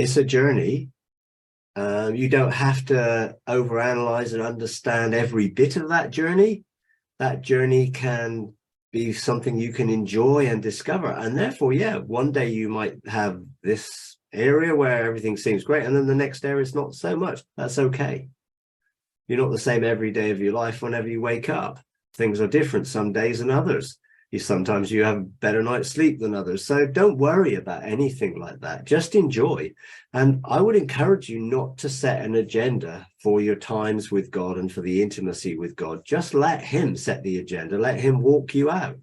It's a journey. You don't have to overanalyze and understand every bit of that journey. That journey can be something you can enjoy and discover. And therefore, yeah, one day you might have this area where everything seems great, and then the next area is not so much. That's okay. You're not the same every day of your life. Whenever you wake up, things are different some days than others. Sometimes you have a better night's sleep than others. So don't worry about anything like that. Just enjoy. And I would encourage you not to set an agenda for your times with God and for the intimacy with God. Just let him set the agenda. Let him walk you out.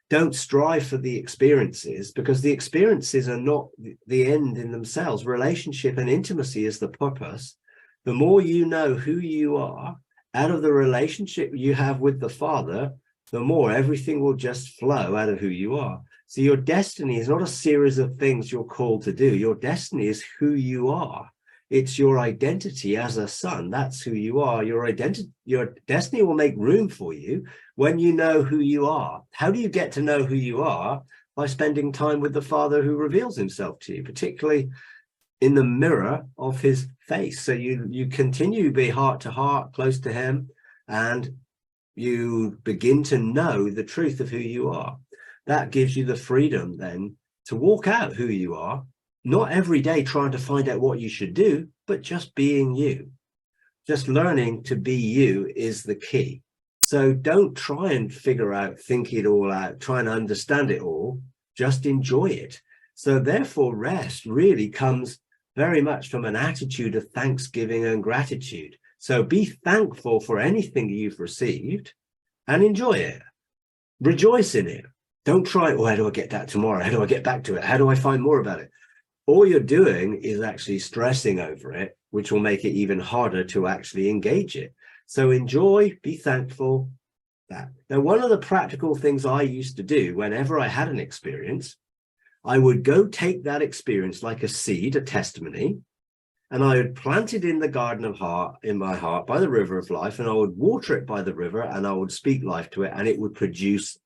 Don't strive for the experiences, because the experiences are not the end in themselves. Relationship and intimacy is the purpose. The more you know who you are out of the relationship you have with the Father, the more everything will just flow out of who you are. So your destiny is not a series of things you're called to do. Your destiny is who you are. It's your identity as a son. That's who you are. Your destiny will make room for you when you know who you are. How do you get to know who you are? By spending time with the Father who reveals himself to you, particularly in the mirror of his face. So you continue to be heart to heart, close to him, and you begin to know the truth of who you are. That gives you the freedom then to walk out who you are, not every day trying to find out what you should do, but just being you. Just learning to be you is the key. So don't try and figure out, think it all out, try and understand it all, just enjoy it. So therefore, rest really comes very much from an attitude of thanksgiving and gratitude. So be thankful for anything you've received and enjoy it. Rejoice in it. Don't try, oh, how do I get that tomorrow? How do I get back to it? How do I find more about it? All you're doing is actually stressing over it, which will make it even harder to actually engage it. So enjoy, be thankful. That. Now, one of the practical things I used to do whenever I had an experience, I would go take that experience like a seed, a testimony, and I would plant it in the garden of heart, in my heart, by the river of life, and I would water it by the river, and I would speak life to it, and it would produce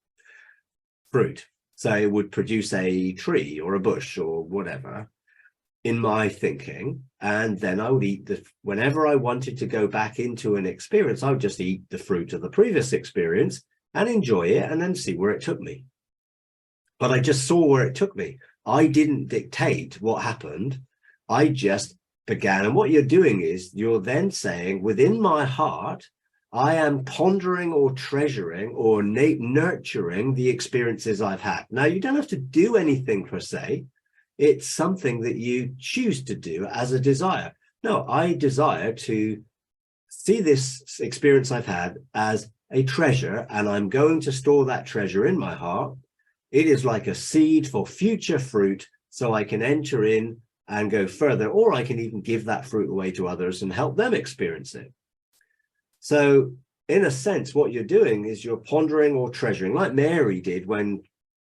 fruit. So it would produce a tree or a bush or whatever in my thinking. And then I would eat whenever I wanted to go back into an experience, I would just eat the fruit of the previous experience and enjoy it and then see where it took me. But I just saw where it took me. I didn't dictate what happened. I just began. And what you're doing is you're then saying, within my heart, I am pondering or treasuring or nurturing the experiences I've had. Now, you don't have to do anything per se. It's something that you choose to do as a desire. No, I desire to see this experience I've had as a treasure, and I'm going to store that treasure in my heart. It is like a seed for future fruit, so I can enter in and go further, or I can even give that fruit away to others and help them experience it. So in a sense, what you're doing is you're pondering or treasuring, like Mary did when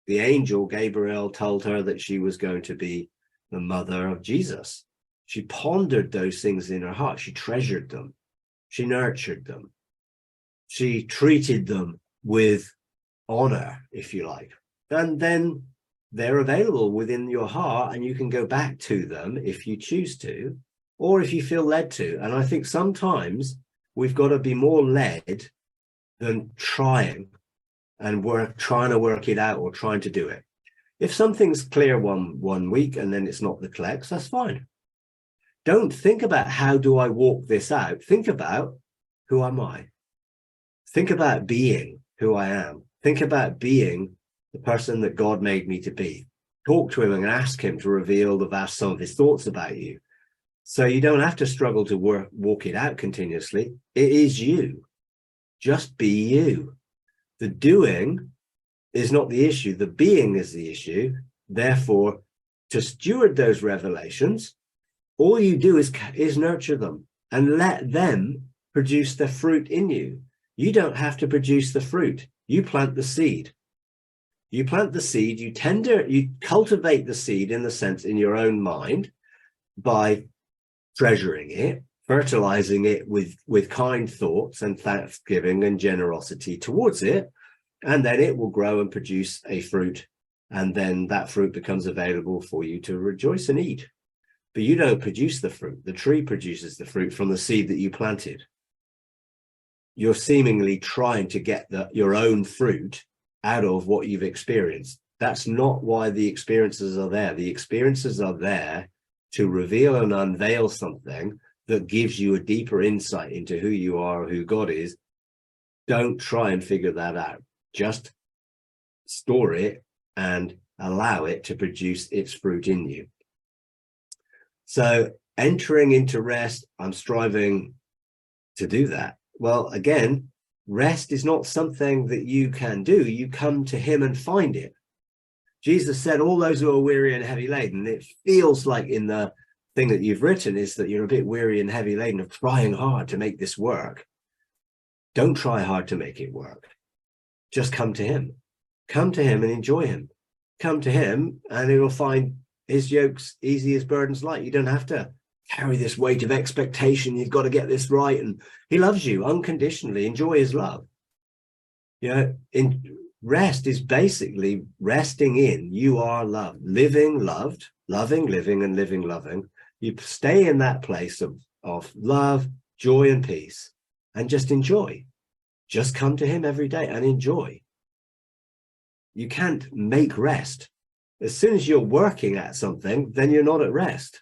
the angel Gabriel told her that she was going to be the mother of Jesus. She pondered those things in her heart. She treasured them. She nurtured them. She treated them with honor, if you like. And then they're available within your heart, and you can go back to them if you choose to, or if you feel led to. And I think sometimes we've got to be more led than trying to work it out or trying to do it. If something's clear one week and then it's not the clex, that's fine. Don't think about how do I walk this out. Think about who am I? Think about being who I am. Think about being the person that God made me to be. Talk to him and ask him to reveal some of his thoughts about you. So you don't have to struggle to walk it out continuously. It is you. Just be you. The doing is not the issue. The being is the issue. Therefore, to steward those revelations, all you do is nurture them and let them produce the fruit in you. You don't have to produce the fruit. You plant the seed. You plant the seed, you cultivate the seed in the sense in your own mind by treasuring it, fertilizing it with kind thoughts and thanksgiving and generosity towards it, and then it will grow and produce a fruit, and then that fruit becomes available for you to rejoice and eat. but you don't produce the fruit. The tree produces the fruit from the seed that you planted. You're seemingly trying to get your own fruit out of what you've experienced. That's not why the experiences are there. The experiences are there to reveal and unveil something that gives you a deeper insight into who you are, who God is. Don't try and figure that out. Just store it and allow it to produce its fruit in you. So entering into rest, I'm striving to do that. Well, again, rest is not something that you can do. You come to him and find it. Jesus said, all those who are weary and heavy laden, it feels like in the thing that you've written is that you're a bit weary and heavy laden of trying hard to make this work. Don't try hard to make it work. Just come to him. Come to him and enjoy him. Come to him and he will find his yoke's easy, his burden's light. You don't have to carry this weight of expectation. You've got to get this right. And he loves you unconditionally. Enjoy his love. You know, rest is basically resting in you are loved, living loved, loving, living, and living loving. You stay in that place of love, joy, and peace, and just enjoy. Just come to him every day and enjoy. You can't make rest. As soon as you're working at something, then you're not at rest.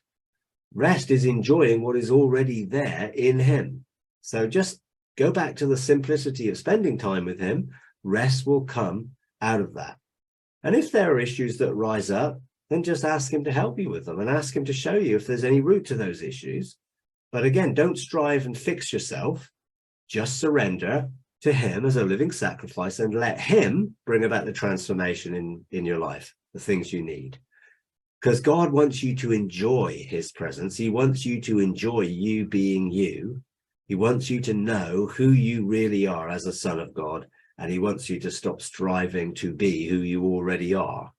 Rest is enjoying what is already there in him. So just go back to the simplicity of spending time with him. Rest will come out of that. And if there are issues that rise up, then just ask him to help you with them and ask him to show you if there's any root to those issues. But again, don't strive and fix yourself. Just surrender to him as a living sacrifice and let him bring about the transformation in your life, the things you need. Because God wants you to enjoy his presence. He wants you to enjoy you being you. He wants you to know who you really are as a son of God. And he wants you to stop striving to be who you already are.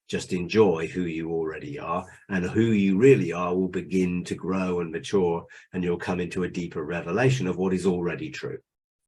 Just enjoy who you already are, and who you really are will begin to grow and mature, and you'll come into a deeper revelation of what is already true.